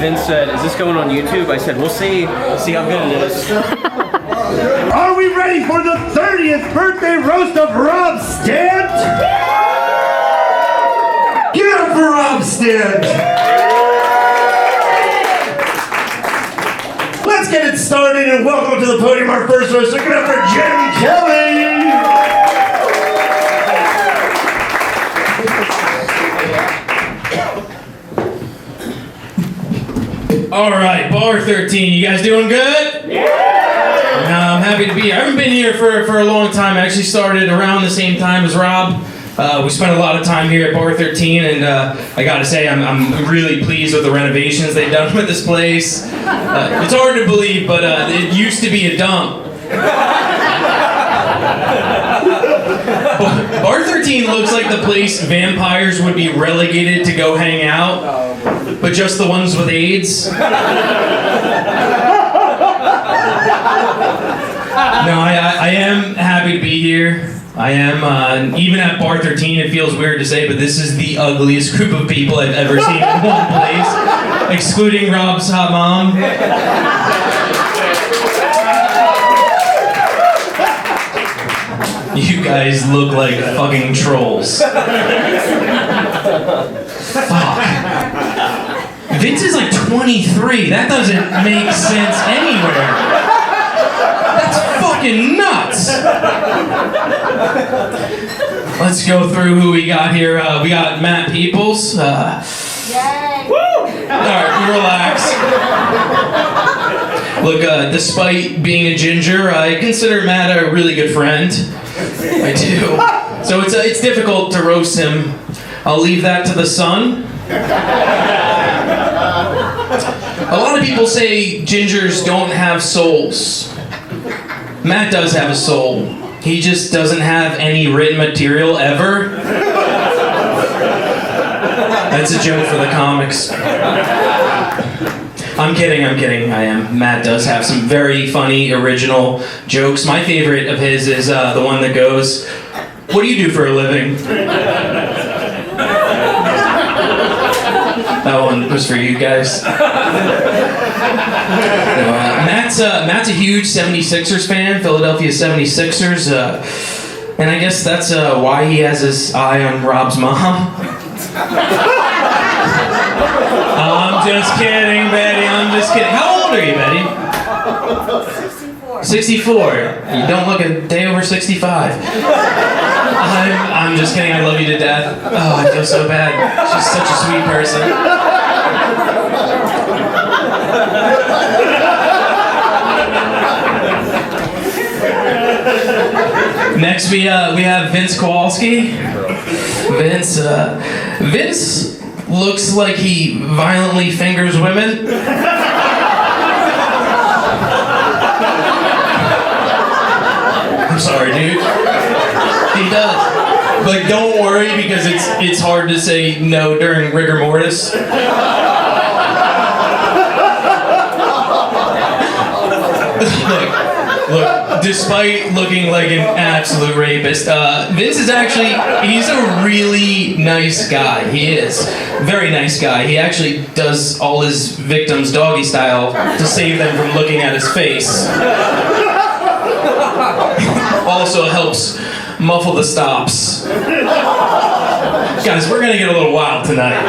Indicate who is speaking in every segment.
Speaker 1: Vince said, "Is this going on YouTube?" I said, "We'll see. We'll see how good it is."
Speaker 2: Are we ready for the 30th birthday roast of Rob Stant? Give it up for Rob Stant! Let's get it started and welcome to the podium our first roaster. Give it up for Jim Kelly!
Speaker 3: All right, bar 13. You guys doing good? Yeah. I'm happy to be here. I haven't been here for a long time. I actually started around the same time as Rob. We spent a lot of time here at bar 13, and I gotta say, I'm really pleased with the renovations they've done with this place. It's hard to believe, but it used to be a dump. Bar 13 looks like the place vampires would be relegated to go hang out, but just the ones with AIDS. No, I am happy to be here. I am, even at bar 13, it feels weird to say, but this is the ugliest group of people I've ever seen in one place, excluding Rob's hot mom. You guys look like fucking trolls. Fuck. Vince is like 23. That doesn't make sense anywhere. That's fucking nuts. Let's go through who we got here. We got Matt Peoples. Yay! Woo! Alright, relax. Look, despite being a ginger, I consider Matt a really good friend. I do. So it's difficult to roast him. I'll leave that to the sun. A lot of people say gingers don't have souls. Matt does have a soul. He just doesn't have any written material ever. That's a joke for the comics. I'm kidding. I am. Matt does have some very funny, original jokes. My favorite of his is the one that goes, "What do you do for a living?" That one was for you guys. Matt's a huge 76ers fan, Philadelphia 76ers, and I guess that's why he has his eye on Rob's mom. I'm just kidding, Betty. I'm just kidding. How old are you, Betty? 64. 64. You don't look a day over 65. I'm just kidding. I love you to death. Oh, I feel so bad. She's such a sweet person. Next, we have Vince Kowalski. Vince looks like he violently fingers women. I'm sorry, dude. He does. But don't worry, because it's hard to say no during rigor mortis. Look, despite looking like an absolute rapist, Vince is actually, he's a really nice guy. He is. Very nice guy. He actually does all his victims doggy style to save them from looking at his face. Also helps muffle the stops. Guys, we're gonna get a little wild tonight.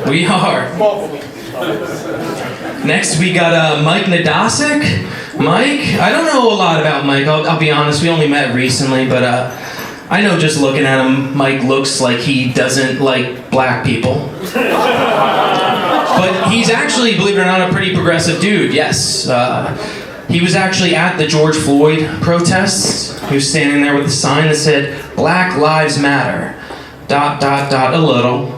Speaker 3: We are. Next, we got Mike Nadasic. Mike, I don't know a lot about Mike. I'll be honest, we only met recently, but I know just looking at him, Mike looks like he doesn't like black people. But he's actually, believe it or not, a pretty progressive dude, yes. He was actually at the George Floyd protests. He was standing there with a sign that said, "Black Lives Matter, ... a little."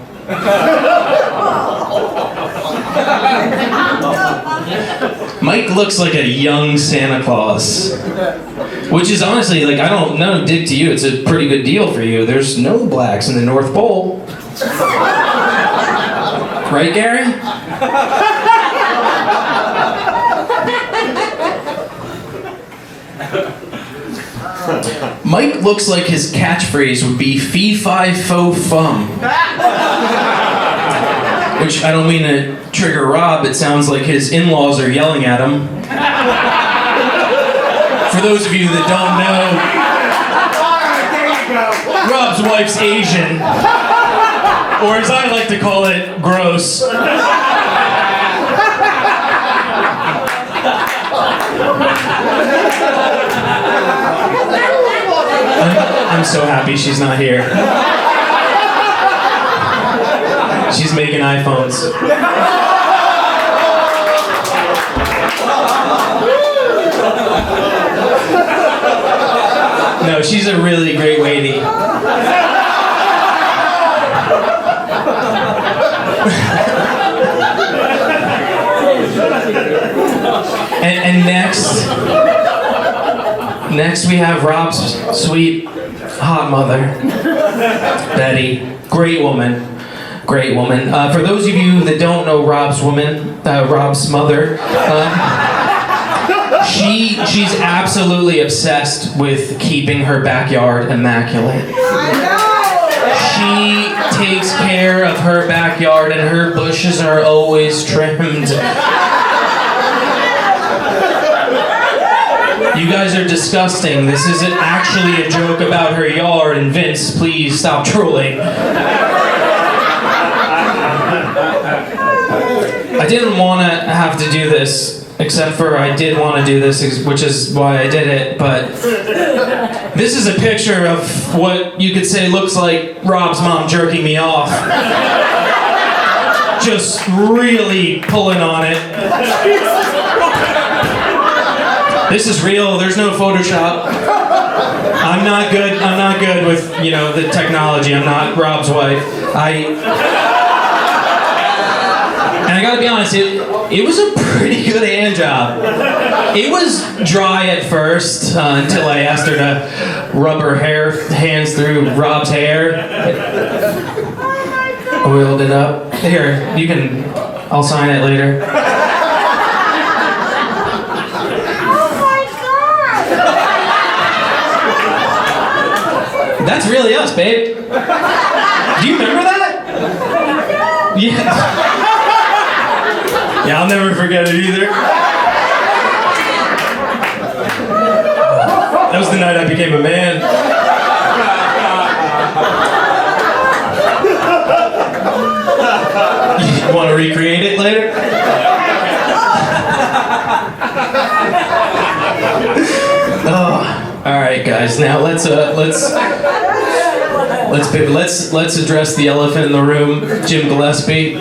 Speaker 3: Mike looks like a young Santa Claus. Which is honestly, like, I don't know, dig to you, it's a pretty good deal for you. There's no blacks in the North Pole. Right, Gary? Mike looks like his catchphrase would be fee fi fo fum. which I don't mean to trigger Rob, it sounds like his in-laws are yelling at him. For those of you that don't know, Rob's wife's Asian, or as I like to call it, gross. I'm so happy she's not here. She's making iPhones. No, she's a really great lady. And next we have Rob's sweet, hot mother, Betty. Great woman. Great woman. For those of you that don't know Rob's mother, she's absolutely obsessed with keeping her backyard immaculate. She takes care of her backyard and her bushes are always trimmed. You guys are disgusting. This isn't actually a joke about her yard, and Vince, please stop trolling. I didn't want to have to do this, except for I did want to do this, which is why I did it, but this is a picture of what you could say looks like Rob's mom jerking me off. Just really pulling on it. This is real, there's no Photoshop. I'm not good with, the technology. I'm not Rob's wife. And I gotta be honest, it was a pretty good hand job. It was dry at first, until I asked her to rub her hands through Rob's hair. Oiled it up. Here, I'll sign it later. That's really us, babe. Do you remember that? Yeah. Yeah, I'll never forget it either. That was the night I became a man. You want to recreate it later? Oh, all right, guys. Now let's address the elephant in the room, Jim Gillespie.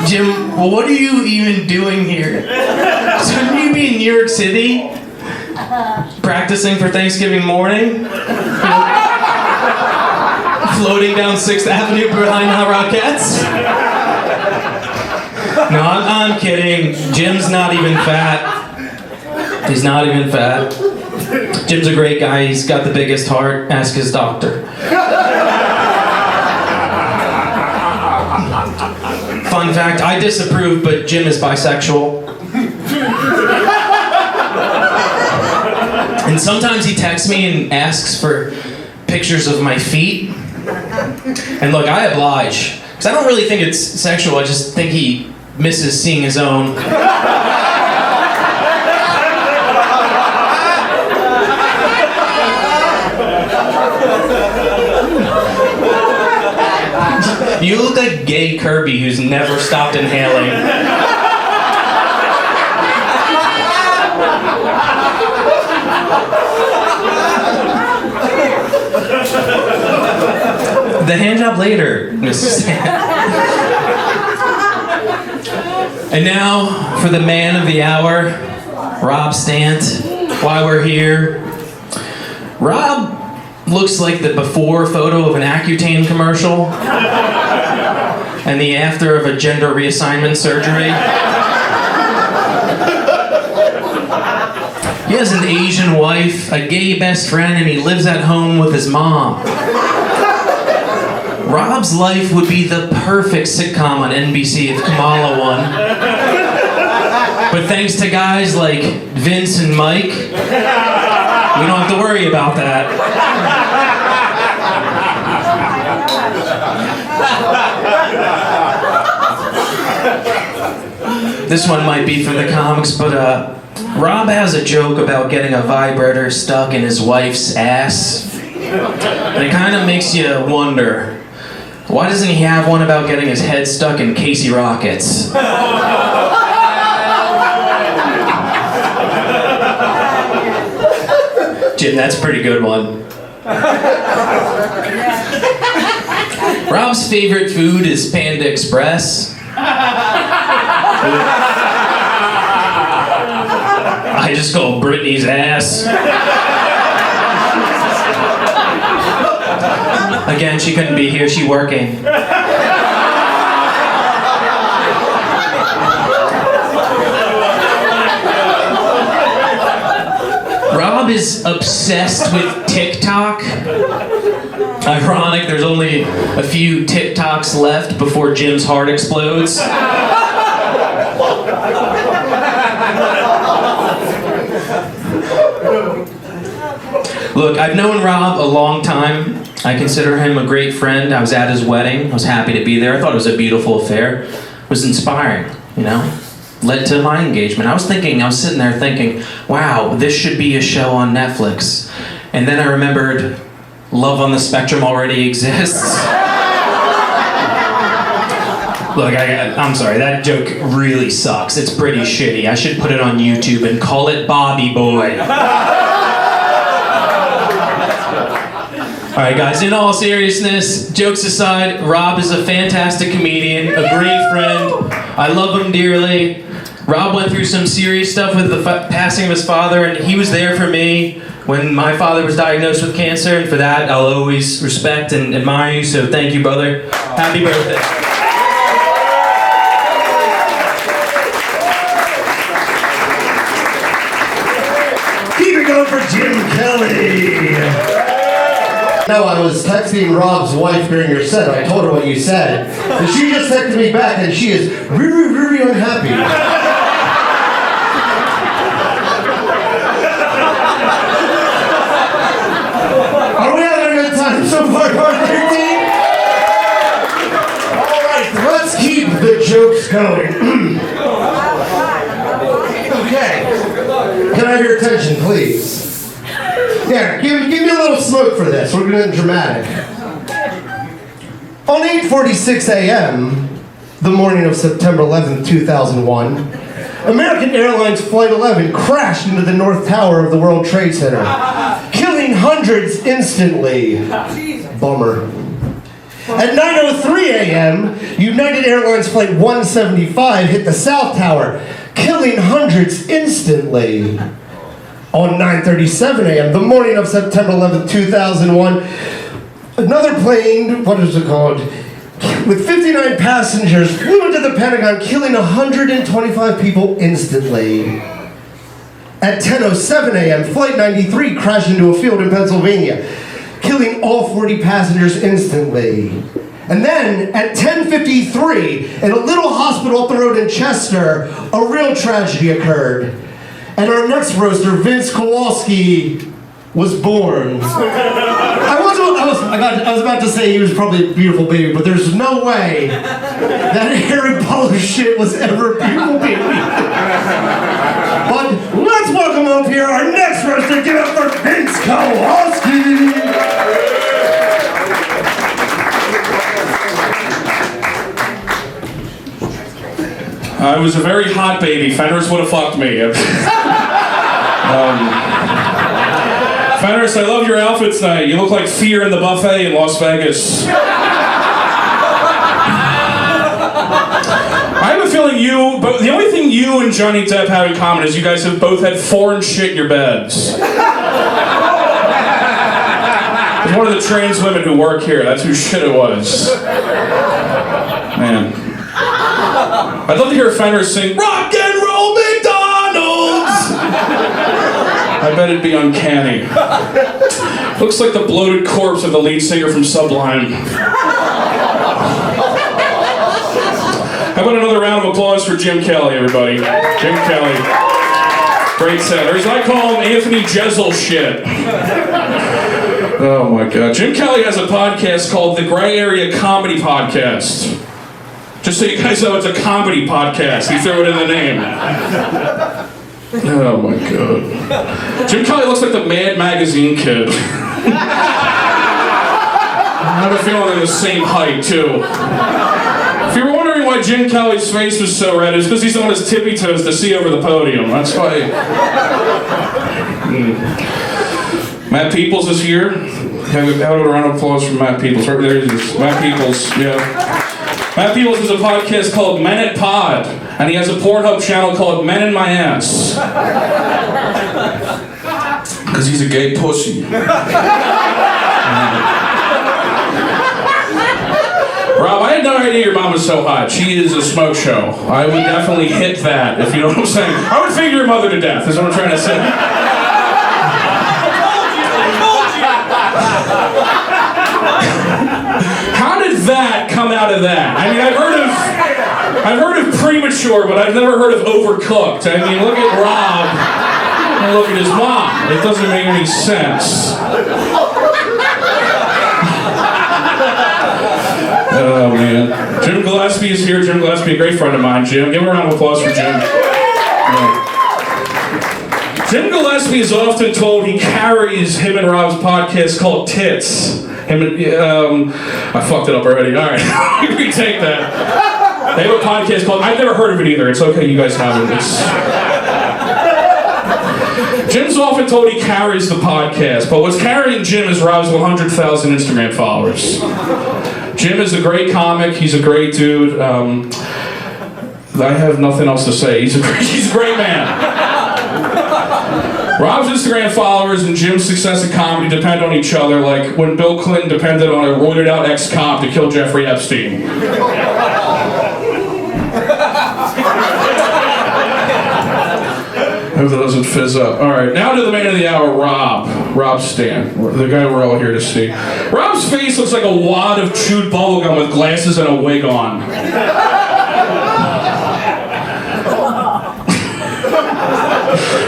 Speaker 3: Jim, what are you even doing here? Shouldn't you be in New York City? Practicing for Thanksgiving morning? Floating down 6th Avenue behind Hot Rockettes? No, I'm kidding. Jim's not even fat. He's not even fat. Jim's a great guy. He's got the biggest heart. Ask his doctor. Fun fact, I disapprove, but Jim is bisexual. And sometimes he texts me and asks for pictures of my feet. And look, I oblige. Because I don't really think it's sexual, I just think he misses seeing his own. You look like gay Kirby who's never stopped inhaling. The hand job later, Mrs. Stant. And now for the man of the hour, Rob Stant. Why we're here. Rob looks like the before photo of an Accutane commercial and the after of a gender reassignment surgery. He has an Asian wife, a gay best friend, and he lives at home with his mom. Rob's life would be the perfect sitcom on NBC if Kamala won. But thanks to guys like Vince and Mike, We don't have to worry about that. This one might be for the comics, but Rob has a joke about getting a vibrator stuck in his wife's ass. And it kind of makes you wonder, why doesn't he have one about getting his head stuck in Casey Rockets? Jim, that's a pretty good one. Rob's favorite food is Panda Express. I just call Brittany's ass. Again, she couldn't be here, she working. Rob is obsessed with TikTok. Ironic, there's only a few TikToks left before Jim's heart explodes. Look, I've known Rob a long time. I consider him a great friend. I was at his wedding. I was happy to be there. I thought it was a beautiful affair. It was inspiring, you know? Led to my engagement. I was sitting there thinking, wow, this should be a show on Netflix. And then I remembered, Love on the Spectrum already exists. Look, I'm sorry, that joke really sucks. It's pretty shitty. I should put it on YouTube and call it Bobby Boy. Alright guys, in all seriousness, jokes aside, Rob is a fantastic comedian, a great friend. I love him dearly. Rob went through some serious stuff with the passing of his father, and he was there for me when my father was diagnosed with cancer, and for that I'll always respect and admire you, so thank you, brother. Happy birthday.
Speaker 2: Keep it going for Jim Kelly.
Speaker 4: No, I was texting Rob's wife during your set. I told her what you said. And she just texted me back, and she is really, really unhappy. Are we having a good time so far, Part 13? All right, let's keep the jokes going. Okay. Can I have your attention, please? Yeah, give me a little smoke for this. We're getting dramatic. On 8:46 a.m., the morning of September 11th, 2001, American Airlines Flight 11 crashed into the North Tower of the World Trade Center, killing hundreds instantly. Bummer. At 9:03 a.m., United Airlines Flight 175 hit the South Tower, killing hundreds instantly. On 9:37 a.m., the morning of September 11th, 2001, another plane, what is it called, with 59 passengers flew into the Pentagon, killing 125 people instantly. At 10:07 a.m., Flight 93 crashed into a field in Pennsylvania, killing all 40 passengers instantly. And then, at 10:53, in a little hospital up the road in Chester, a real tragedy occurred. And our next roaster, Vince Kowalski, was born. I was about to say he was probably a beautiful baby, but there's no way that Harry Potter shit was ever a beautiful baby. But let's welcome up here our next roaster. Give it up for Vince Kowalski.
Speaker 5: I was a very hot baby. Fenris would have fucked me. Fenris, I love your outfit tonight. You look like Fear in the Buffet in Las Vegas. I have a feeling but the only thing you and Johnny Depp have in common is you guys have both had foreign shit in your beds. It's one of the trans women who work here. That's who shit it was. Man. I'd love to hear Fenris sing Rock and Roll McDonald's! I bet it'd be uncanny. Looks like the bloated corpse of the lead singer from Sublime. How about another round of applause for Jim Kelly, everybody? Jim Kelly. Great set. Or as I call him, Anthony Jezel shit. Oh my God. Jim Kelly has a podcast called the Gray Area Comedy Podcast. Just so you guys know, it's a comedy podcast. He threw it in the name. Oh my God. Jim Kelly looks like the Mad Magazine kid. I have a feeling they're the same height, too. If you were wondering why Jim Kelly's face was so red, it's because he's on his tippy toes to see over the podium. That's why. Matt Peoples is here. Have a round of applause for Matt Peoples. Right there he is. Matt Peoples, yeah. Matt Peoples has a podcast called Men at Pod, and he has a Pornhub channel called Men in My Ass. Because he's a gay pussy. Rob, I had no idea your mom was so hot. She is a smoke show. I would definitely hit that, if you know what I'm saying. I would figure your mother to death, is what I'm trying to say. How did that come out of that? I mean, I've heard of premature, but I've never heard of overcooked. I mean, look at Rob and look at his mom. It doesn't make any sense. Oh man. Jim Gillespie is here. Jim Gillespie, a great friend of mine. Jim, give a round of applause for Jim. Jim Gillespie is often told he carries him and Rob's podcast called Tits. I fucked it up already. All right, retake that. They have a podcast called, I've never heard of it either. It's okay, you guys haven't. Jim's often told he carries the podcast, but what's carrying Jim is Rob's 100,000 Instagram followers. Jim is a great comic. He's a great dude. I have nothing else to say. He's a great man. Rob's Instagram followers and Jim's success in comedy depend on each other, like when Bill Clinton depended on a roided out ex-cop to kill Jeffrey Epstein. Hope that doesn't fizz up. All right, now to the man of the hour, Rob Stant, the guy we're all here to see. Rob's face looks like a wad of chewed bubblegum with glasses and a wig on.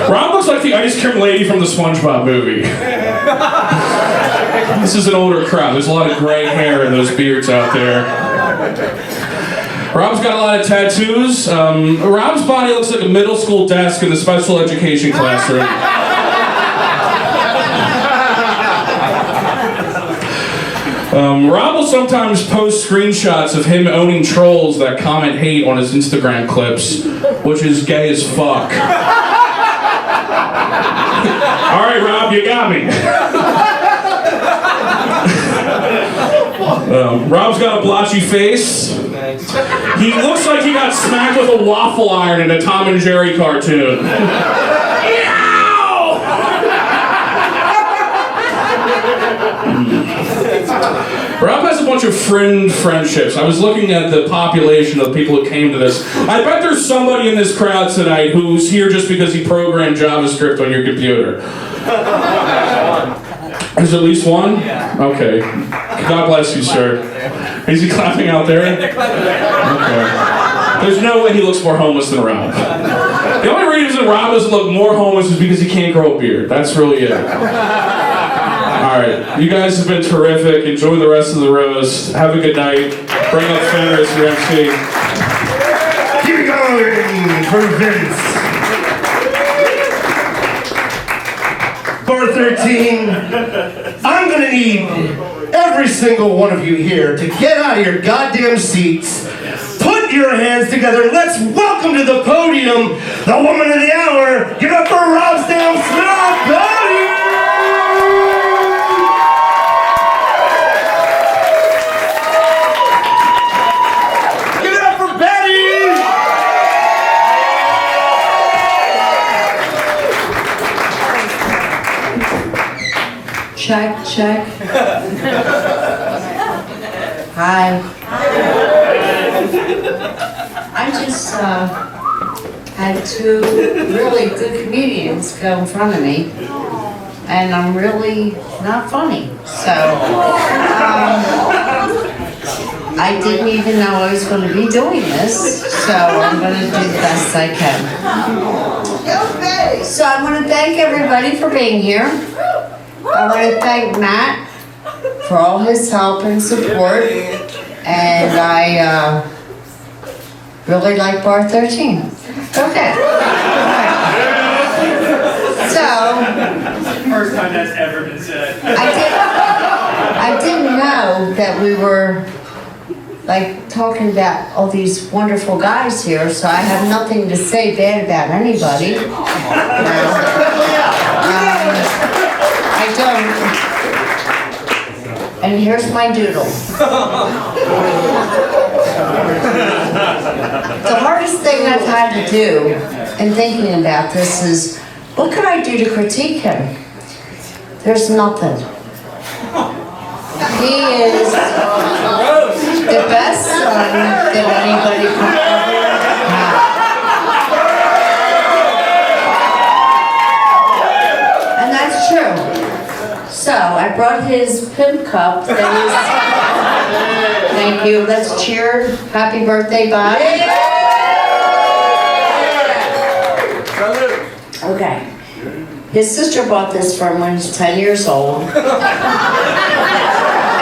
Speaker 5: Rob looks like the ice cream lady from the SpongeBob movie. This is an older crowd. There's a lot of gray hair in those beards out there. Rob's got a lot of tattoos. Rob's body looks like a middle school desk in the special education classroom. Rob will sometimes post screenshots of him owning trolls that comment hate on his Instagram clips, which is gay as fuck. All right, Rob, you got me. Rob's got a blotchy face. He looks like he got smacked with a waffle iron in a Tom and Jerry cartoon. Rob has a bunch of friendships. I was looking at the population of people who came to this. I bet there's somebody in this crowd tonight who's here just because he programmed JavaScript on your computer. Is at least one? Okay. God bless you, sir. Is he clapping out there? Okay. There's no way he looks more homeless than Rob. The only reason Rob doesn't look more homeless is because he can't grow a beard. That's really it. Alright, you guys have been terrific. Enjoy the rest of the roast. Have a good night. Bring up Fenris, your MC.
Speaker 2: Keep going for Vince.
Speaker 4: Bar 13, I'm gonna need every single one of you here to get out of your goddamn seats, put your hands together, and let's welcome to the podium the woman of the hour. Give it up for RobStantComedy! Give it up for Betty!
Speaker 6: Check, check. Hi. I just had two really good comedians go in front of me, and I'm really not funny. So I didn't even know I was going to be doing this, so I'm going to do the best I can. So I want to thank everybody for being here. I want to thank Matt for all his help and support. And I really like bar 13. Okay. So,
Speaker 7: First time that's ever been said.
Speaker 6: I didn't know that we were like talking about all these wonderful guys here, so I have nothing to say bad about anybody. I don't. And here's my doodle. The hardest thing I've had to do in thinking about this is, what could I do to critique him? There's nothing. He is the best son that anybody could ever have. And that's true. So I brought his pimp cup that is, thank you, let's cheer. Happy birthday, Bob. Okay. His sister bought this for him when he was 10 years old.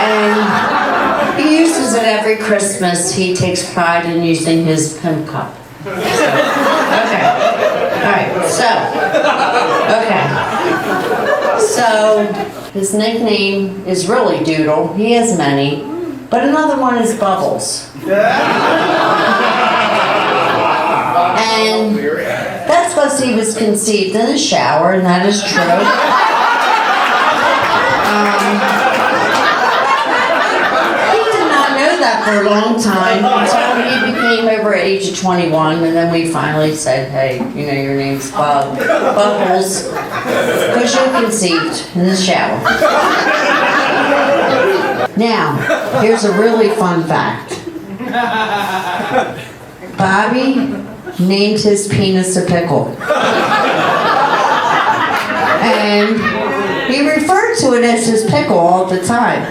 Speaker 6: And he uses it every Christmas. He takes pride in using his pimp cup. So, okay. All right. So his nickname is really Doodle. He has many. But another one is Bubbles. And that's because he was conceived in the shower, and that is true. He did not know that for a long time until he became over age of 21, and then we finally said, hey, you know, your name's Bubbles, because you're conceived in the shower. Now, here's a really fun fact. Bobby named his penis a pickle. And he referred to it as his pickle all the time.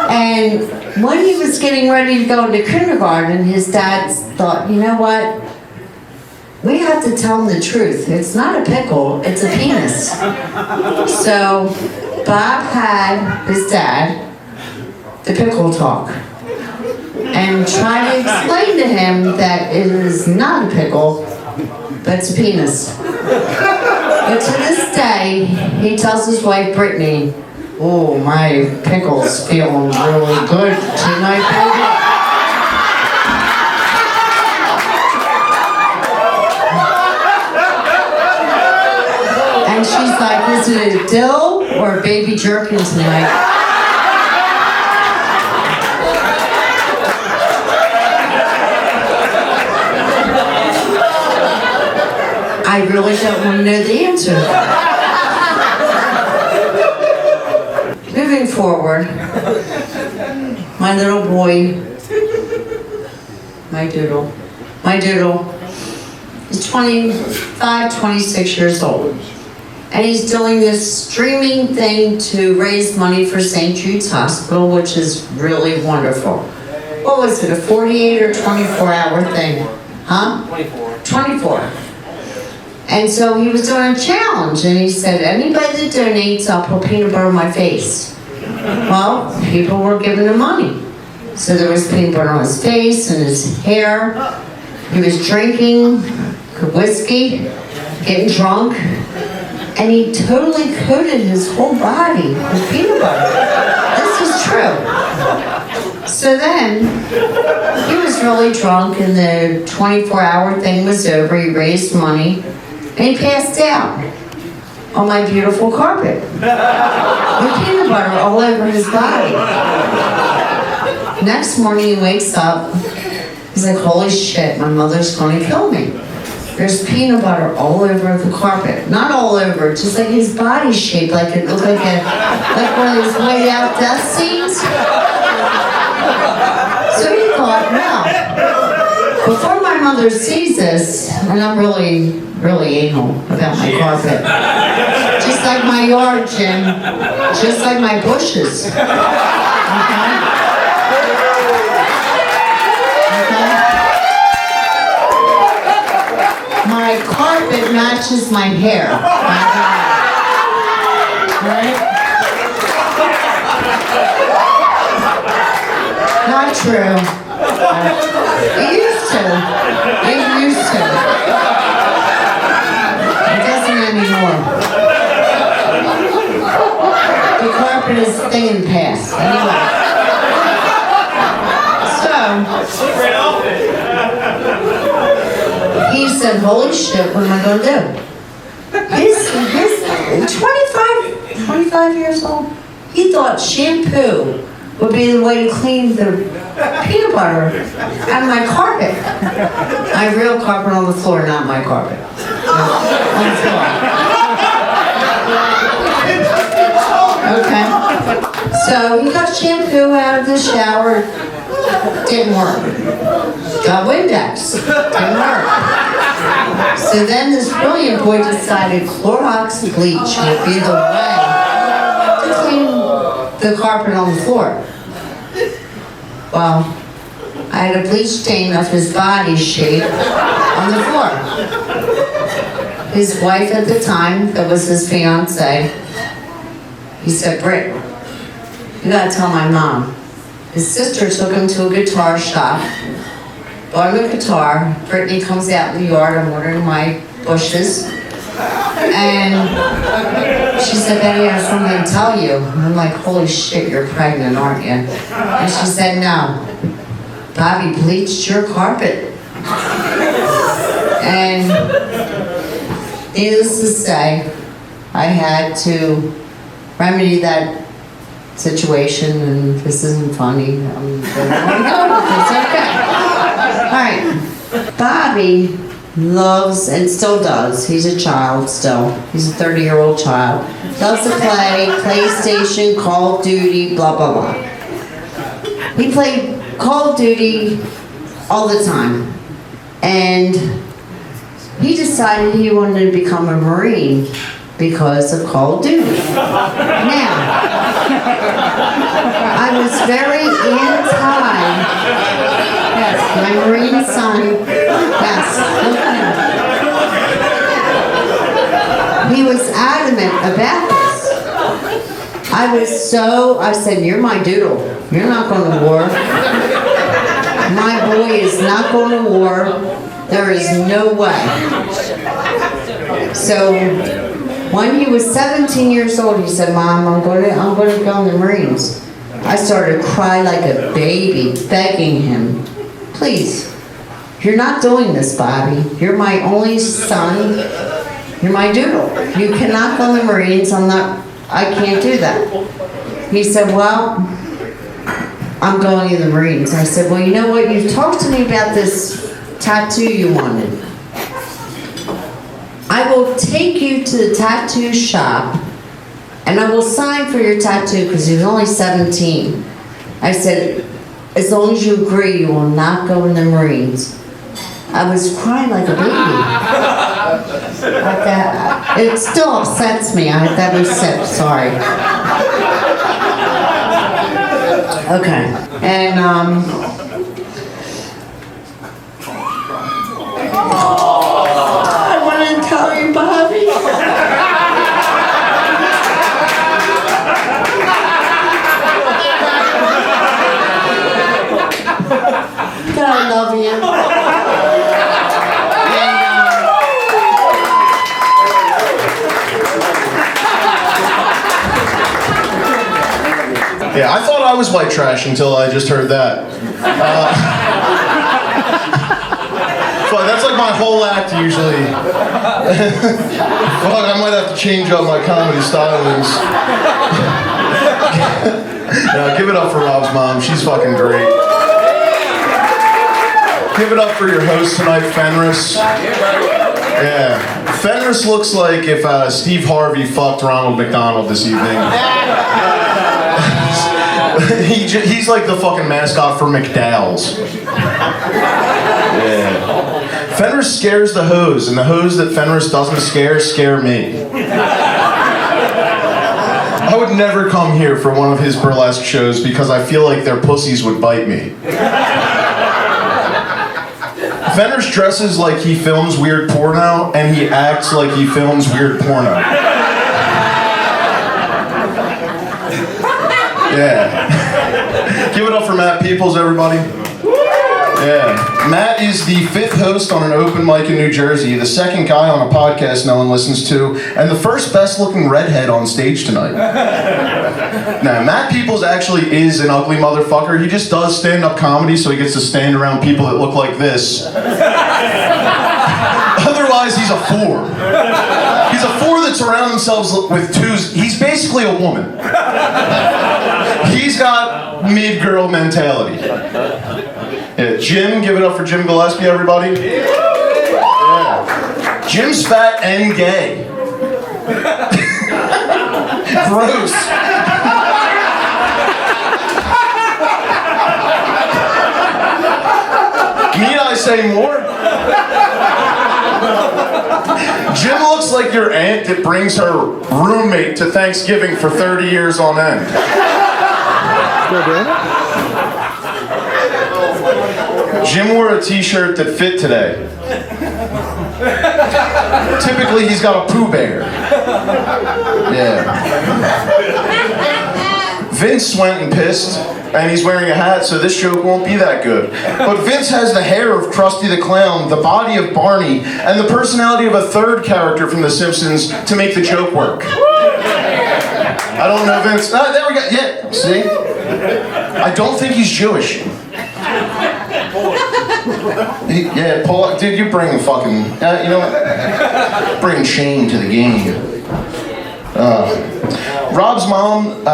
Speaker 6: And when he was getting ready to go into kindergarten, his dad thought, you know what? We have to tell him the truth. It's not a pickle, it's a penis. So Bob had his dad, the pickle talk, and try to explain to him that it is not a pickle, but it's a penis. But to this day, he tells his wife, Brittany, oh, my pickle's feeling really good tonight, baby. And she's like, is it a dill or a baby jerkin tonight? I really don't want to know the answer to that. Moving forward, my little boy, my doodle is 25, 26 years old. And he's doing this streaming thing to raise money for St. Jude's Hospital, which is really wonderful. What was it, a 48 or 24-hour thing? Huh? 24. And so he was doing a challenge, and he said, anybody that donates, I'll put peanut butter on my face. Well, people were giving him money. So there was peanut butter on his face and his hair. He was drinking whiskey, getting drunk, and he totally coated his whole body with peanut butter. This is true. So then, he was really drunk, and the 24-hour thing was over. He raised money. And he passed out on my beautiful carpet with peanut butter all over his body. Next morning he wakes up, he's like, holy shit, my mother's gonna kill me. There's peanut butter all over the carpet. Not all over, just like his body shape, like it looked like one of those white out death scenes. So he thought, no, before my mother sees this, and I'm really anal about my carpet. Just like my yard, Jim. Just like my bushes. Okay? My my carpet matches my hair. Right? Not true. It used to. It used to. It doesn't anymore. The carpet is thing in the past. Anyway. So, he said, holy shit, what am I going to do? His 25 years old, he thought shampoo would be the way to clean the peanut butter out of my carpet. I have real carpet on the floor, not my carpet. On the floor. Okay. So he got shampoo out of the shower. Didn't work. Got Windex. Didn't work. So then this brilliant boy decided Clorox bleach would be the way to clean the carpet on the floor. Well, I had a bleach stain of his body shape on the floor. His wife at the time, that was his fiance, he said, Britt, you gotta tell my mom. His sister took him to a guitar shop, bought him a guitar. Brittany comes out in the yard, I'm watering my bushes. And she said, Betty, I have something to tell you. And I'm like, holy shit, you're pregnant, aren't you? And she said, no. Bobby bleached your carpet. And needless to say, I had to remedy that situation, and this isn't funny. I'm going to go with this, okay. All right. Bobby loves, and still does, he's a child still. He's a 30-year-old child. Loves to play PlayStation, Call of Duty, blah, blah, blah. He played Call of Duty all the time. And he decided he wanted to become a Marine because of Call of Duty. Now, I was very anti. Yes, my Marine son. Yes. He was adamant about this. I said, you're my doodle. You're not going to war. My boy is not going to war. There is no way. So, when he was 17 years old, he said, Mom, I'm going to go in the Marines. I started to cry like a baby, begging him, please, you're not doing this, Bobby. You're my only son. You're my doodle. You cannot go in the Marines. I can't do that. He said, well, I'm going in the Marines. I said, well, you know what? You've talked to me about this tattoo you wanted. I will take you to the tattoo shop and I will sign for your tattoo because he was only 17. I said, as long as you agree, you will not go in the Marines. I was crying like a baby. It still upsets me. I had that upset, sorry. Okay, and I want to tell you, Bobby. That I love you.
Speaker 4: Yeah, I thought I was white trash until I just heard that. But that's like my whole act usually. Fuck, I might have to change up my comedy stylings. No, give it up for Rob's mom. She's fucking great. Give it up for your host tonight, Fenris. Yeah. Fenris looks like if Steve Harvey fucked Ronald McDonald this evening. He's like the fucking mascot for McDowell's. Yeah. Fenris scares the hoes, and the hoes that Fenris doesn't scare me. I would never come here for one of his burlesque shows because I feel like their pussies would bite me.
Speaker 8: Fenner's dresses like he films weird porno, and he acts like he films weird porno. Yeah. Give it up for Matt Peoples, everybody. Yeah. Matt is the 5th host on an open mic in New Jersey, the 2nd guy on a podcast no one listens to, and the 1st best-looking redhead on stage tonight. Now, Matt Peoples actually is an ugly motherfucker. He just does stand-up comedy, so he gets to stand around people that look like this. Otherwise, he's a 4. He's a 4 that surrounds themselves with 2s. He's basically a woman. He's got mid-girl mentality. Yeah, Jim, give it up for Jim Gillespie, everybody. Yeah. Jim's fat and gay. Gross. Need I say more? Jim looks like your aunt that brings her roommate to Thanksgiving for 30 years on end. Jim wore a t-shirt that fit today. Typically, he's got a Pooh Bear. Yeah. Vince went and pissed, and he's wearing a hat, so this joke won't be that good. But Vince has the hair of Krusty the Clown, the body of Barney, and the personality of a 3rd character from The Simpsons to make the joke work. I don't know Vince. Ah, there we go. Yeah, see? I don't think he's Jewish. Yeah, Paul, dude, you're bringing fucking, you know what? Bringing shame to the game. Rob's mom,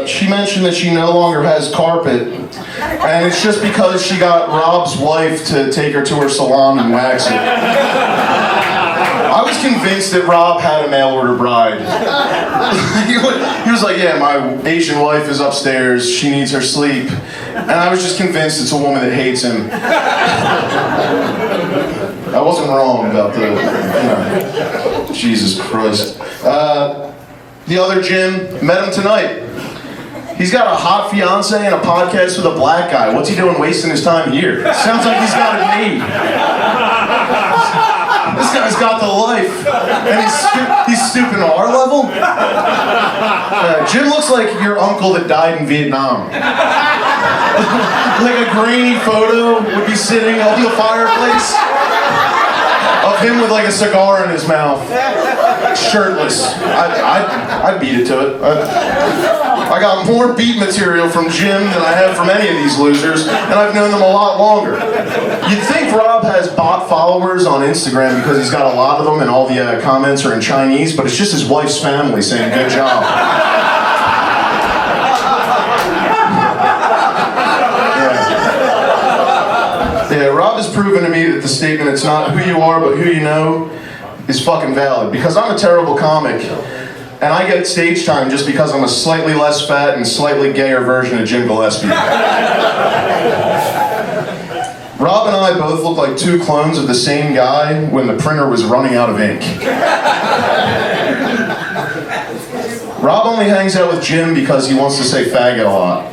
Speaker 8: she mentioned that she no longer has carpet, and it's just because she got Rob's wife to take her to her salon and wax it. I was convinced that Rob had a mail order bride. He was like, yeah, my Asian wife is upstairs, she needs her sleep. And I was just convinced it's a woman that hates him. I wasn't wrong about the, Jesus Christ. The other Jim, met him tonight. He's got a hot fiance and a podcast with a black guy. What's he doing wasting his time here? Sounds like he's got it made. This guy's got the life. And he's stooping to our level? Jim looks like your uncle that died in Vietnam. Like a grainy photo would be sitting on the fireplace of him with like a cigar in his mouth. Shirtless. I'd beat it to it. I got more beat material from Jim than I have from any of these losers, and I've known them a lot longer. You'd think Rob has bot followers on Instagram because he's got a lot of them and all the comments are in Chinese, but it's just his wife's family saying good job. Yeah, Rob has proven to me that the statement, it's not who you are but who you know, is fucking valid. Because I'm a terrible comic, and I get stage time just because I'm a slightly less fat and slightly gayer version of Jim Gillespie. Rob and I both look like 2 clones of the same guy when the printer was running out of ink. Rob only hangs out with Jim because he wants to say faggot a lot.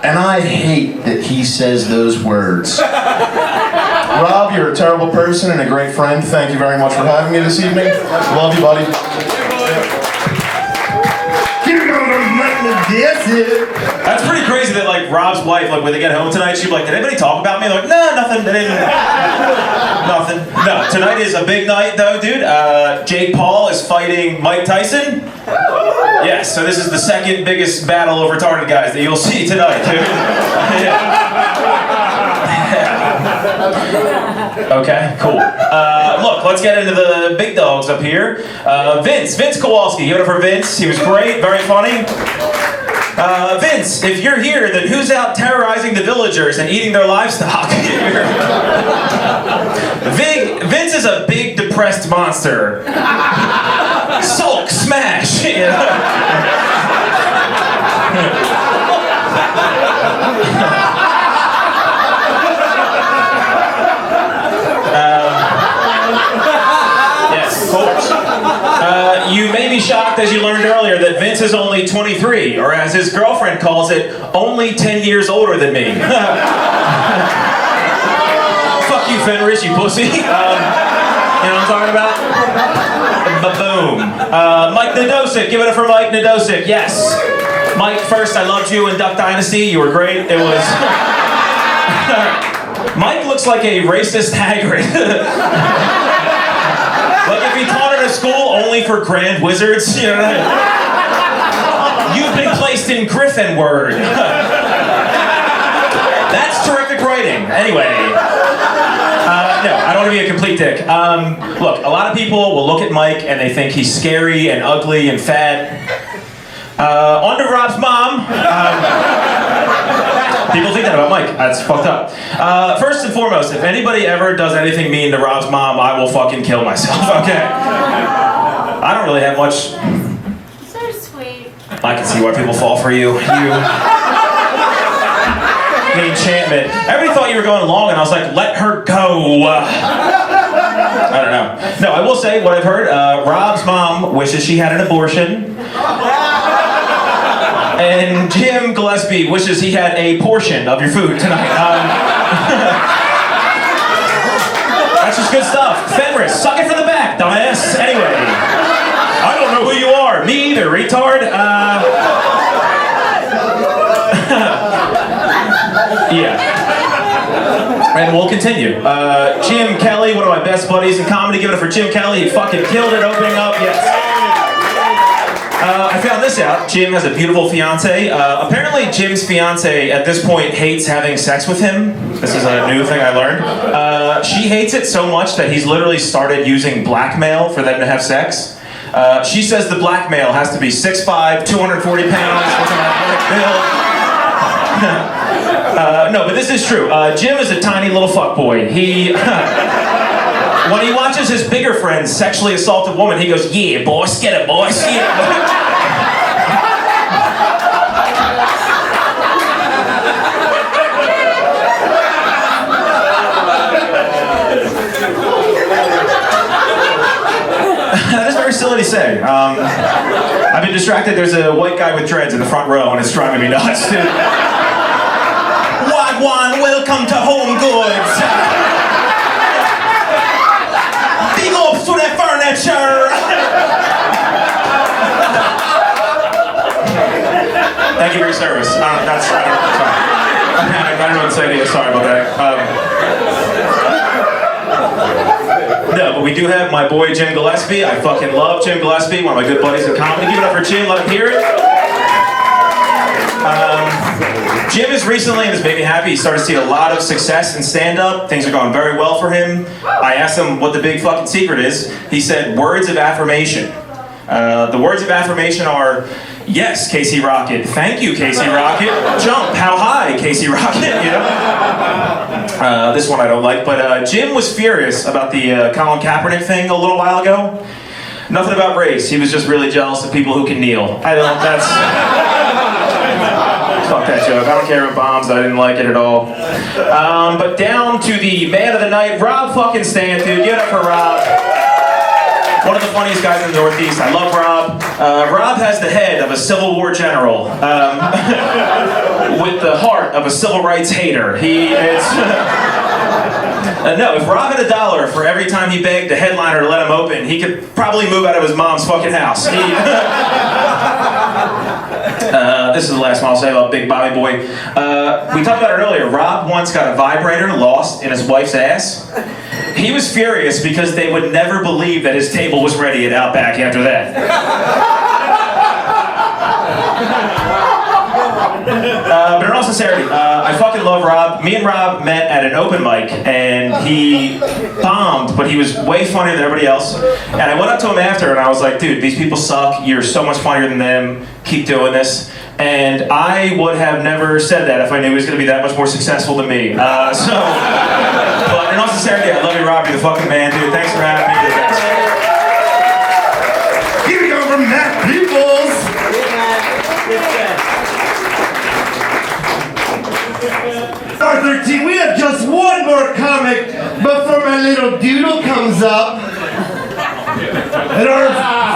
Speaker 8: And I hate that he says those words. Rob, you're a terrible person and a great friend. Thank you very much for having me this evening. Love you, buddy.
Speaker 9: That's pretty crazy that like Rob's wife, like when they get home tonight, she'd be like, did anybody talk about me? They're like, no, nothing. They didn't. Nothing. No, tonight is a big night though, dude. Jake Paul is fighting Mike Tyson. Yes, so this is the 2nd biggest battle of retarded guys that you'll see tonight, dude. Okay, cool. Look, let's get into the big dogs up here. Vince Kowalski. Give it up for Vince. He was great, very funny. Vince, if you're here, then who's out terrorizing the villagers and eating their livestock? Vince is a big, depressed monster. Sulk, smash. You know? Yes, cool. You may be shocked, as you learned earlier, that Vince is only 23, or as his girlfriend calls it, only 10 years older than me. Fuck you, Fenris, you pussy. You know what I'm talking about? Boom. Mike Nadosic, give it up for Mike Nadosic, yes. Mike, first, I loved you in Duck Dynasty, you were great. It was... Mike looks like a racist Hagrid. Like if he taught at a school only for grand wizards, you know? You've been placed in Griffin Word. That's terrific writing. Anyway. No, I don't want to be a complete dick. Look, a lot of people will look at Mike and they think he's scary and ugly and fat. On to Rob's mom. People think that about Mike. That's fucked up. First and foremost, if anybody ever does anything mean to Rob's mom, I will fucking kill myself, okay? I don't really have much...
Speaker 10: So sweet.
Speaker 9: I can see why people fall for you. The enchantment. Everybody thought you were going long, and I was like, let her go. I don't know. No, I will say what I've heard. Rob's mom wishes she had an abortion. And Jim Gillespie wishes he had a portion of your food tonight. That's just good stuff. Fenris, suck it from the back, dumbass. Anyway, I don't know who you are. Me either, retard. Yeah. And we'll continue. Jim Kelly, one of my best buddies in comedy. Give it up for Jim Kelly. He fucking killed it opening up. Yes. I found this out. Jim has a beautiful fiance. Apparently, Jim's fiance at this point hates having sex with him. This is a new thing I learned. She hates it so much that he's literally started using blackmail for them to have sex. She says the blackmail has to be 6'5", 240 pounds, with an athletic build. No, but this is true. Jim is a tiny little fuckboy. He, when he watches his bigger friends sexually assault a woman, he goes, yeah, boss, get it, boss, yeah. That is very silly to say. I've been distracted. There's a white guy with dreads in the front row, and it's driving me nuts, dude. Wagwan, welcome to Home Goods. Big ups to the furniture. Thank you for your service. That's sorry. I'm panicked. I don't know what to say to you. Sorry about that. No, but we do have my boy Jim Gillespie. I fucking love Jim Gillespie, one of my good buddies in comedy. Give it up for Jim. Let him hear it. Jim is recently, and this made me happy, he started to see a lot of success in stand-up. Things are going very well for him. I asked him what the big fucking secret is. He said, words of affirmation. The words of affirmation are, yes, Casey Rocket. Thank you, Casey Rocket. Jump. How high, Casey Rocket? You know? This one I don't like, but Jim was furious about the Colin Kaepernick thing a little while ago. Nothing about race. He was just really jealous of people who can kneel. I don't, that's... Fuck that joke. I don't care about bombs. I didn't like it at all. But down to the man of the night, Rob fucking Stant, dude. Give it up for Rob. One of the funniest guys in the Northeast. I love Rob. Rob has the head of a Civil War general with the heart of a civil rights hater. He is... no, if Rob had $1 for every time he begged a headliner to let him open, he could probably move out of his mom's fucking house. This is the last one I'll say about Big Bobby Boy. We talked about it earlier. Rob once got a vibrator lost in his wife's ass. He was furious because they would never believe that his table was ready at Outback after that. But in all sincerity, I fucking love Rob. Me and Rob met at an open mic, and he bombed, but he was way funnier than everybody else. And I went up to him after, and I was like, dude, these people suck. You're so much funnier than them. Keep doing this. And I would have never said that if I knew he was going to be that much more successful than me. But in all sincerity, I love you, Rob. You're the fucking man, dude. Thanks for having me. You're the best.
Speaker 2: Here we go from Matt Peoples. R13, we have just one more comic before my little doodle comes up. And our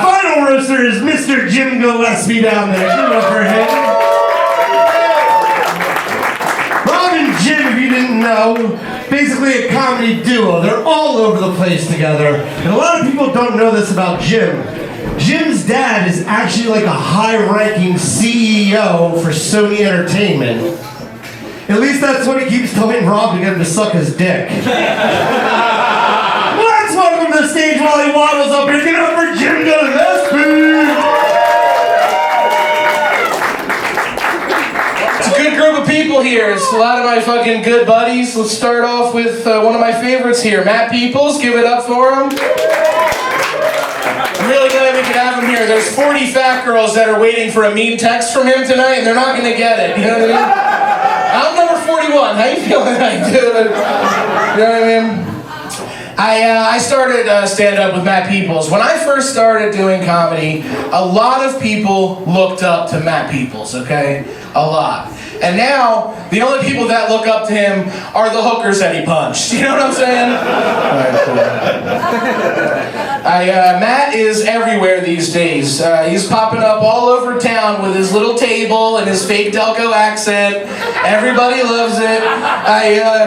Speaker 2: final roaster producer is Mr. Jim Gillespie down there. Give it up for him. Rob and Jim, if you didn't know, basically a comedy duo. They're all over the place together. And a lot of people don't know this about Jim. Jim's dad is actually like a high-ranking CEO for Sony Entertainment. At least that's what he keeps telling Rob to get him to suck his dick. Let's welcome to the stage while he waddles up here. Give it up for Jim Gillespie!
Speaker 3: It's a good group of people here. It's a lot of my fucking good buddies. Let's start off with one of my favorites here, Matt Peoples. Give it up for him. I'm really glad we could have him here. There's 40 fat girls that are waiting for a mean text from him tonight, and they're not going to get it. You know what I mean? I'm number 41. How you feeling tonight, dude? You know what I mean? I started stand-up with Matt Peoples. When I first started doing comedy, a lot of people looked up to Matt Peoples, okay? A lot. And now, the only people that look up to him are the hookers that he punched. You know what I'm saying? Alright, cool. Matt is everywhere these days. He's popping up all over town with his little table and his fake Delco accent. Everybody loves it.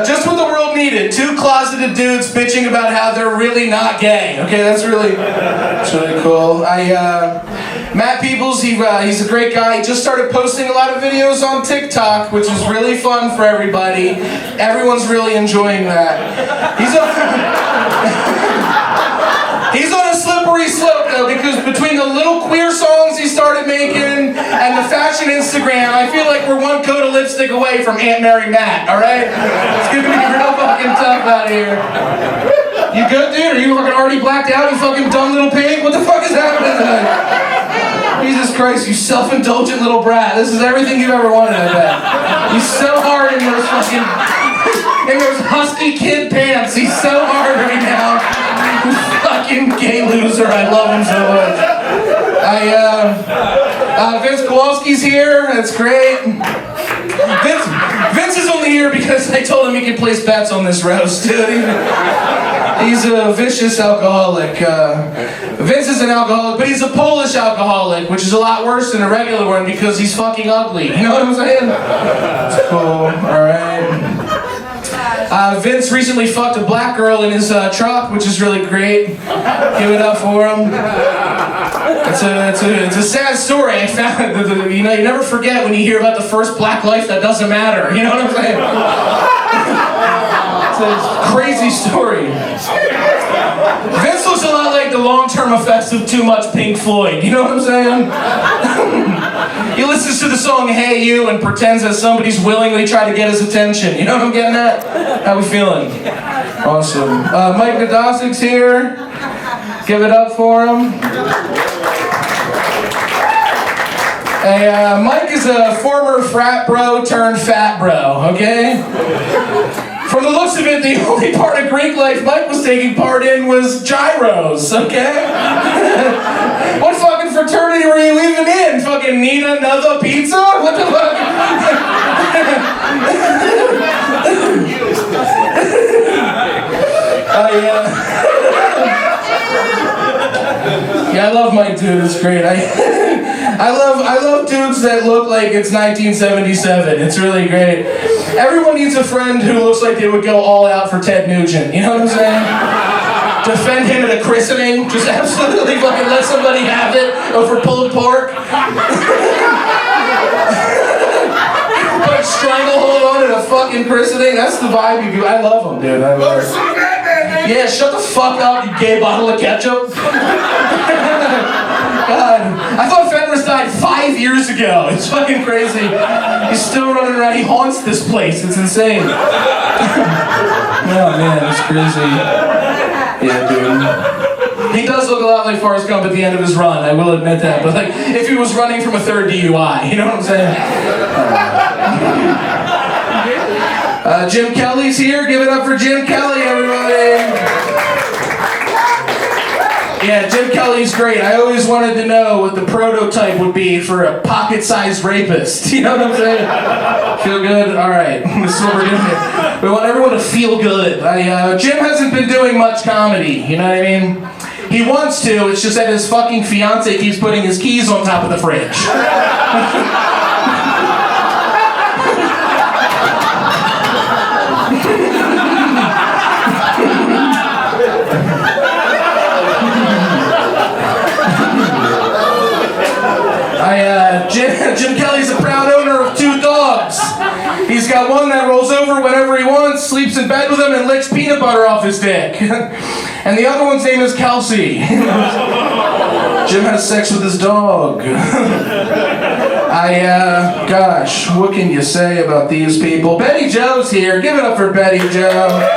Speaker 3: Just what the world needed. 2 closeted dudes bitching about how they're really not gay. Okay, that's really cool. Matt Peoples, he's a great guy. He just started posting a lot of videos on TikTok, which is really fun for everybody. Everyone's really enjoying that. He's on a slippery slope though, because between the little queer songs he started making and the fashion Instagram, I feel like we're one coat of lipstick away from Aunt Mary Matt, alright? It's gonna be real fucking tough out here. You good, dude? Are you fucking already blacked out, you fucking dumb little pig? What the fuck is happening tonight? Jesus Christ, you self-indulgent little brat. This is everything you've ever wanted, I bet. He's so hard in those fucking... in those husky kid pants. He's so hard right now. Fucking gay loser. I love him so much. Vince Kowalski's here. That's great. Vince is only here because I told him he could place bets on this roast, dude. He's a vicious alcoholic. Vince is an alcoholic, but he's a Polish alcoholic, which is a lot worse than a regular one because he's fucking ugly. You know what I'm saying? It's cool. Alright. Vince recently fucked a black girl in his truck, which is really great. Give it up for him. It's a sad story. I found you never forget when you hear about the first black life that doesn't matter. You know what I'm saying? It's a crazy story. Vince looks a lot like the long-term effects of too much Pink Floyd. You know what I'm saying? He listens to the song Hey You and pretends that somebody's willingly trying to get his attention. You know what I'm getting at? How we feeling? Awesome. Mike Nadosic's here. Give it up for him. Hey, Mike is a former frat bro turned fat bro, okay? From the looks of it, the only part of Greek life Mike was taking part in was gyros, okay? What fucking fraternity were you even in? Fucking need another pizza? What the fuck? Yeah, I love Mike, dude. It's great. I love dudes that look like it's 1977. It's really great. Everyone needs a friend who looks like they would go all out for Ted Nugent. You know what I'm saying? Defend him at a christening. Just absolutely fucking let somebody have it over pulled pork. Put stranglehold on at a fucking christening. That's the vibe you do. I love him, dude. I love him. Yeah, shut the fuck up, you gay bottle of ketchup. God, I thought Fenris died 5 years ago. It's fucking crazy. He's still running around. He haunts this place. It's insane. Oh man, it's crazy. Yeah, dude. He does look a lot like Forrest Gump at the end of his run. I will admit that. But like, if he was running from a 3rd DUI, you know what I'm saying? Jim Kelly's here. Give it up for Jim Kelly, everybody. Yeah, Jim Kelly's great. I always wanted to know what the prototype would be for a pocket-sized rapist. You know what I'm saying? Feel good? All right. This is what we're doing here. We want everyone to feel good. Jim hasn't been doing much comedy. You know what I mean? He wants to, it's just that his fucking fiance keeps putting his keys on top of the fridge. Jim Kelly's a proud owner of 2 dogs. He's got one that rolls over whenever he wants, sleeps in bed with him, and licks peanut butter off his dick. And the other one's name is Kelsey. Jim has sex with his dog. Gosh, what can you say about these people? Betty Jo's here. Give it up for Betty Jo.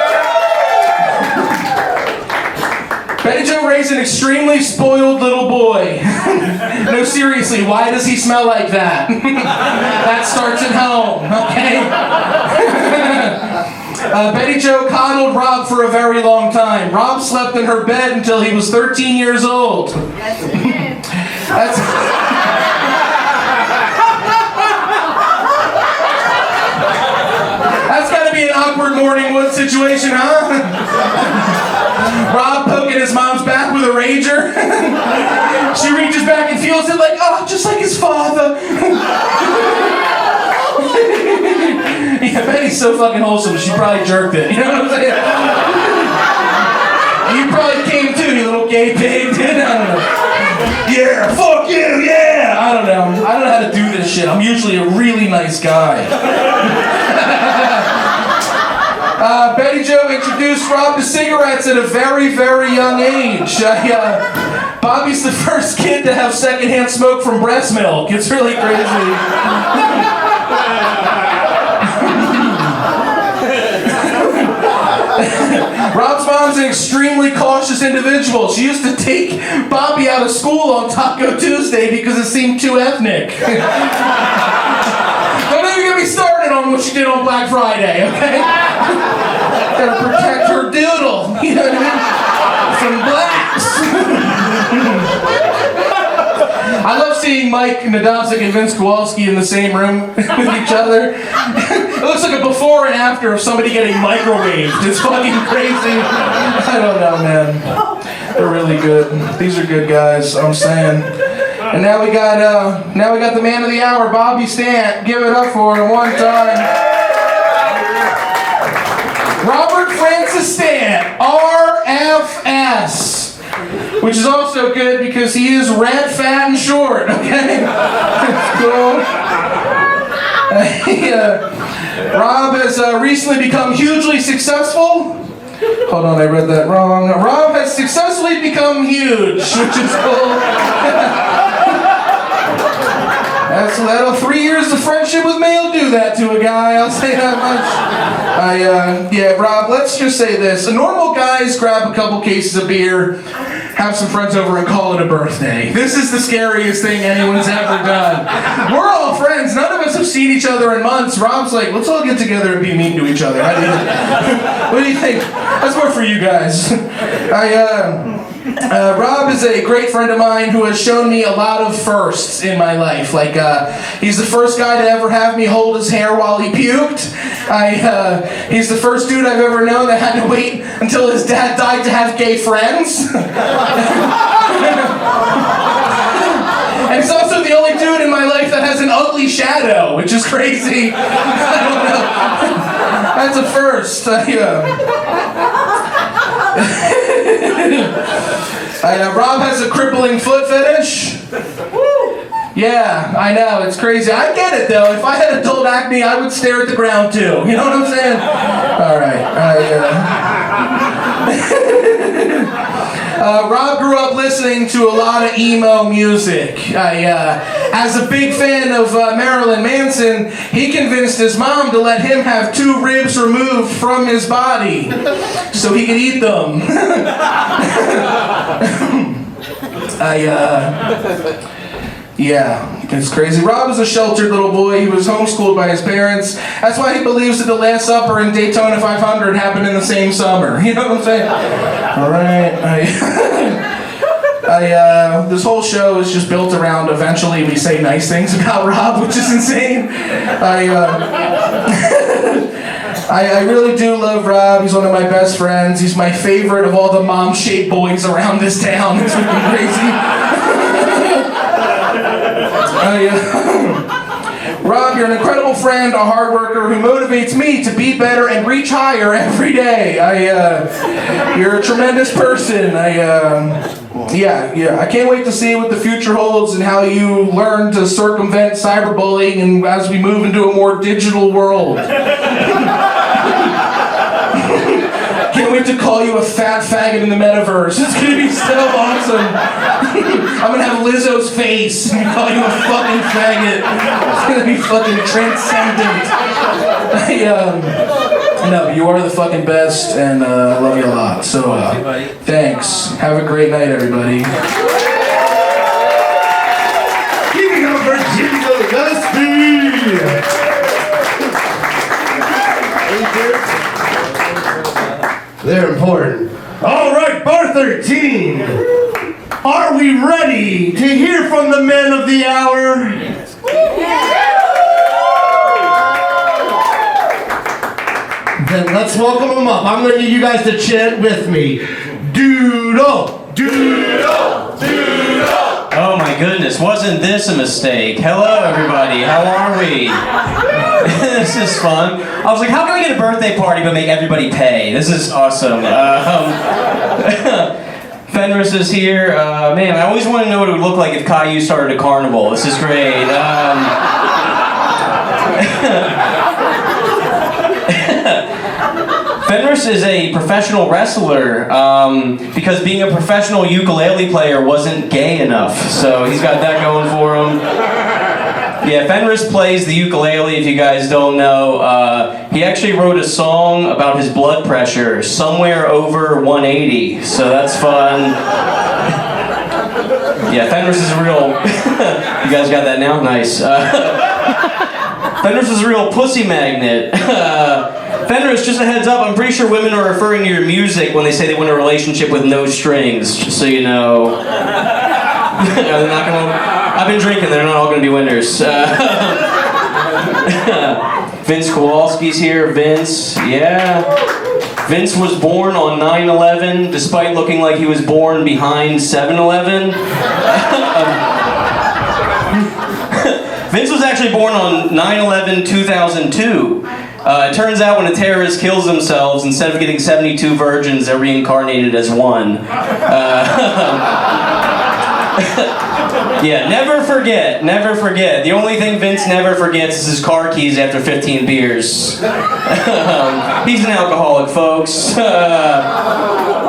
Speaker 3: Betty Jo raised an extremely spoiled little boy. No, seriously, why does he smell like that? That starts at home, okay? Betty Jo coddled Rob for a very long time. Rob slept in her bed until he was 13 years old.
Speaker 10: Yes, he did.
Speaker 3: That's gotta be an awkward morning wood situation, huh? Rob poking his mom's back with a rager. She reaches back and feels it like, oh, just like his father. Yeah, Betty's so fucking wholesome, she probably jerked it. You know what I'm saying? You probably came too, you little gay pig, dude. I don't know. Yeah, fuck you, yeah! I don't know how to do this shit. I'm usually a really nice guy. Betty Jo introduced Rob to cigarettes at a very, very young age. Bobby's the first kid to have secondhand smoke from breast milk. It's really crazy. Rob's mom's an extremely cautious individual. She used to take Bobby out of school on Taco Tuesday because it seemed too ethnic. Don't even get me started on what she did on Black Friday, okay? Gotta protect her doodle, you know what I mean? From blacks. I love seeing Mike Nadosik and Vince Kowalski in the same room with each other. It looks like a before and after of somebody getting microwaved. It's fucking crazy. I don't know, man. They're really good. These are good guys, I'm saying. And now we got the man of the hour, Bobby Stant. Give it up for him one time. Robert Francis Stant, RFS. Which is also good because he is red, fat, and short, okay? That's cool. Rob has recently become hugely successful. Hold on, I read that wrong. Rob has successfully become huge, which is cool. That'll 3 years of friendship with me will do that to a guy, I'll say that much. Yeah, Rob, let's just say this. Normal guys grab a couple cases of beer, have some friends over and call it a birthday. This is the scariest thing anyone's ever done. We're all friends. None of us have seen each other in months. Rob's like, let's all get together and be mean to each other. What do you think? That's more for you guys. Rob is a great friend of mine who has shown me a lot of firsts in my life. Like, he's the first guy to ever have me hold his hair while he puked. He's the first dude I've ever known that had to wait until his dad died to have gay friends. And he's also the only dude in my life that has an ugly shadow, which is crazy. I don't know. That's a first. Rob has a crippling foot fetish. Yeah, I know, it's crazy. I get it though. If I had adult acne, I would stare at the ground too. You know what I'm saying? All right. Rob grew up listening to a lot of emo music. As a big fan of Marilyn Manson, he convinced his mom to let him have 2 ribs removed from his body so he could eat them. Yeah, it's crazy. Rob is a sheltered little boy. He was homeschooled by his parents. That's why he believes that the Last Supper and Daytona 500 happened in the same summer. You know what I'm saying? All right. This whole show is just built around eventually we say nice things about Rob, which is insane. I really do love Rob. He's one of my best friends. He's my favorite of all the mom-shaped boys around this town. It's freaking crazy. Rob, you're an incredible friend, a hard worker who motivates me to be better and reach higher every day. You're a tremendous person. I can't wait to see what the future holds and how you learn to circumvent cyberbullying and as we move into a more digital world. Can't wait to call you a fat faggot in the metaverse. It's gonna be so awesome. I'm gonna have Lizzo's face and call you a fucking faggot. It's gonna be fucking transcendent. No, you are the fucking best, and I love you a lot. So, thanks. Have a great night, everybody.
Speaker 2: Give it up for Gillespie! They're important. All right, bar 13. Are we ready to hear from the men of the hour? Then let's welcome them up. I'm going to need you guys to chant with me. Doodle! Doodle! Doodle!
Speaker 1: Oh my goodness, wasn't this a mistake? Hello everybody, how are we? This is fun. I was like, how can I get a birthday party but make everybody pay? This is awesome. Fenris is here. Man, I always want to know what it would look like if Caillou started a carnival. This is great. Fenris is a professional wrestler because being a professional ukulele player wasn't gay enough. So he's got that going for him. Yeah, Fenris plays the ukulele, if you guys don't know. He actually wrote a song about his blood pressure, somewhere over 180. So that's fun. Yeah, Fenris is a real... You guys got that now? Nice. Fenris is a real pussy magnet. Fenris, just a heads up, I'm pretty sure women are referring to your music when they say they want a relationship with no strings, just so you know. They're not gonna... I've been drinking, they're not all gonna be winners. Vince Kowalski's here, Vince, yeah. Vince was born on 9/11, despite looking like he was born behind 7-Eleven. Vince was actually born on 9/11/2002. It turns out when a terrorist kills themselves, instead of getting 72 virgins, they're reincarnated as one. Yeah, never forget, never forget. The only thing Vince never forgets is his car keys after 15 beers. He's an alcoholic, folks.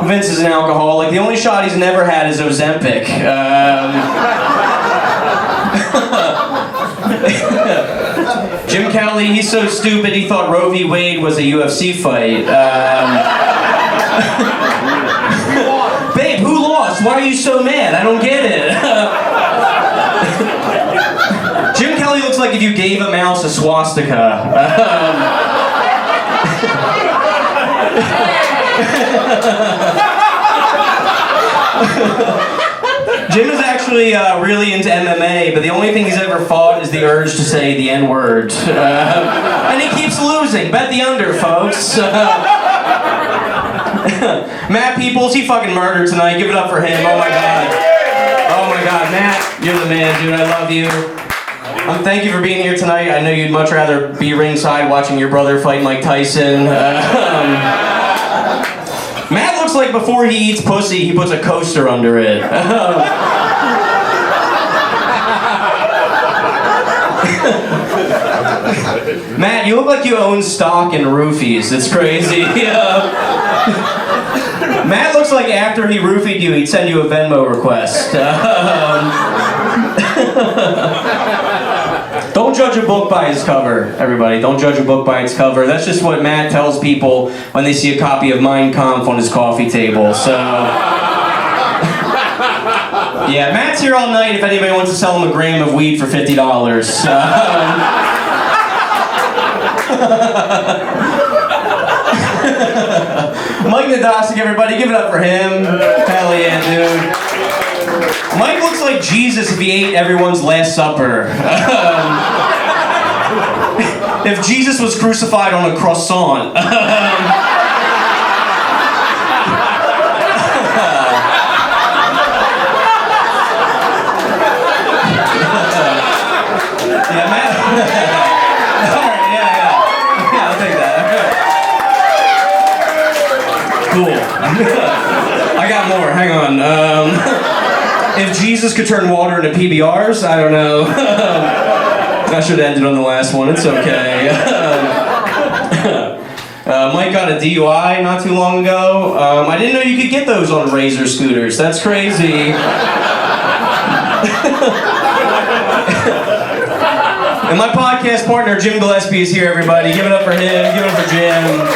Speaker 1: Vince is an alcoholic. The only shot he's never had is Ozempic. Jim Cowley, he's so stupid he thought Roe v. Wade was a UFC fight. Babe, who lost? Why are you so mad? I don't get it. Jim Kelly looks like if you gave a mouse a swastika. Jim is actually really into MMA, but the only thing he's ever fought is the urge to say the N-word. And he keeps losing. Bet the under, folks. Matt Peoples, he fucking murdered tonight. Give it up for him. Oh my god. Oh my god, Matt, you're the man, dude. I love you. Thank you for being here tonight. I know you'd much rather be ringside watching your brother fight Mike Tyson. Matt looks like before he eats pussy, he puts a coaster under it. Matt, you look like you own stock in roofies. It's crazy. Matt looks like after he roofied you, he'd send you a Venmo request. Don't judge a book by its cover, everybody. Don't judge a book by its cover. That's just what Matt tells people when they see a copy of Mein Kampf on his coffee table. So, yeah, Matt's here all night if anybody wants to sell him a gram of weed for $50. Mike Nadosik, everybody, give it up for him. Hell yeah, dude. Mike looks like Jesus if he ate everyone's Last Supper. if Jesus was crucified on a croissant. Yeah, man. All right, yeah, I'll take that. Cool. I got more. Hang on. If Jesus could turn water into PBRs, I don't know. I should have ended on the last one. It's okay. Mike got a DUI not too long ago. I didn't know you could get those on Razor scooters. That's crazy. And my podcast partner, Jim Gillespie, is here, everybody. Give it up for him. Give it up for Jim.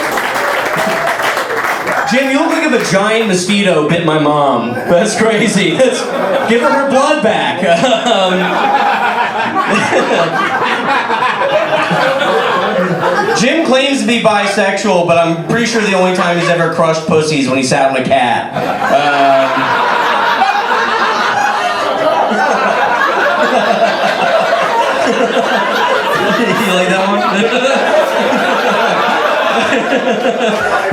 Speaker 1: Jim, you look like if a giant mosquito bit my mom. That's crazy. Give her blood back. Jim claims to be bisexual, but I'm pretty sure the only time he's ever crushed pussy is when he sat on a cat. You like that one?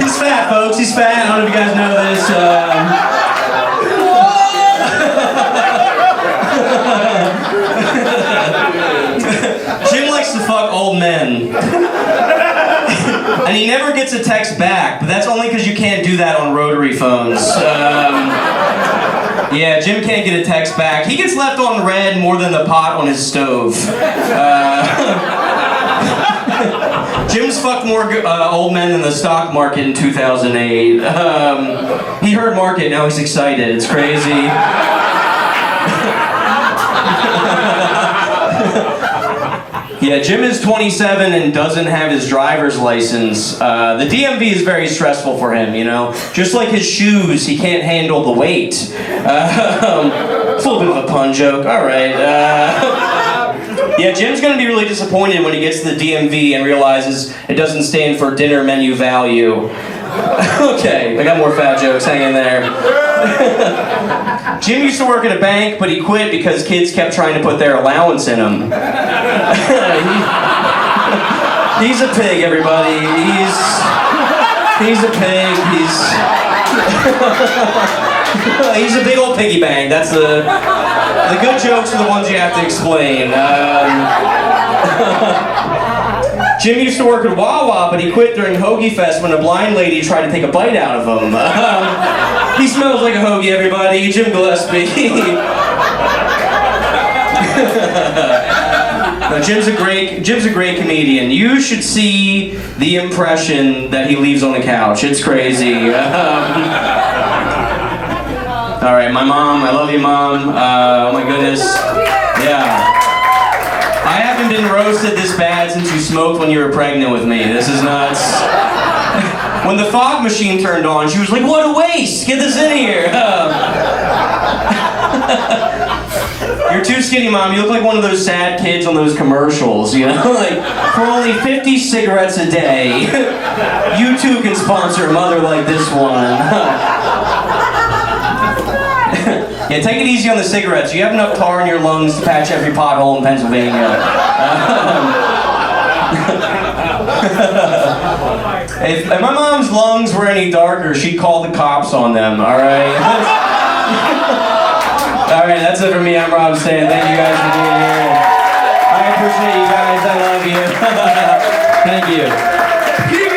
Speaker 1: He's fat, folks. He's fat. I don't know if you guys know this. Jim likes to fuck old men. And he never gets a text back, but that's only because you can't do that on rotary phones. Yeah, Jim can't get a text back. He gets left on red more than the pot on his stove. Jim's fucked more old men than the stock market in 2008. He heard market, now he's excited. It's crazy. Yeah, Jim is 27 and doesn't have his driver's license. The DMV is very stressful for him, you know? Just like his shoes, he can't handle the weight. It's a little bit of a pun joke, all right. Yeah, Jim's gonna be really disappointed when he gets to the DMV and realizes it doesn't stand for dinner menu value. Okay, I got more fat jokes, hang in there. Jim used to work at a bank, but he quit because kids kept trying to put their allowance in him. He's a pig, everybody. He's a pig. He's a big old piggy bank. That's the good jokes are the ones you have to explain. Jim used to work at Wawa, but he quit during Hoagie Fest when a blind lady tried to take a bite out of him. He smells like a hoagie, everybody. Jim Gillespie. No, Jim's a great comedian. You should see the impression that he leaves on the couch. It's crazy. All right, my mom. I love you, Mom. Oh my goodness. Yeah. I haven't been roasted this bad since you smoked when you were pregnant with me. This is nuts. When the fog machine turned on, she was like, "What a waste! Get this in here." You're too skinny, Mom. You look like one of those sad kids on those commercials, you know? Like, for only 50 cigarettes a day, you too can sponsor a mother like this one. Yeah, take it easy on the cigarettes. You have enough tar in your lungs to patch every pothole in Pennsylvania. If my mom's lungs were any darker, she'd call the cops on them, all right? All right, that's it for me. I'm Rob Stant. Thank you guys for being here. I appreciate you guys. I love you. Thank you.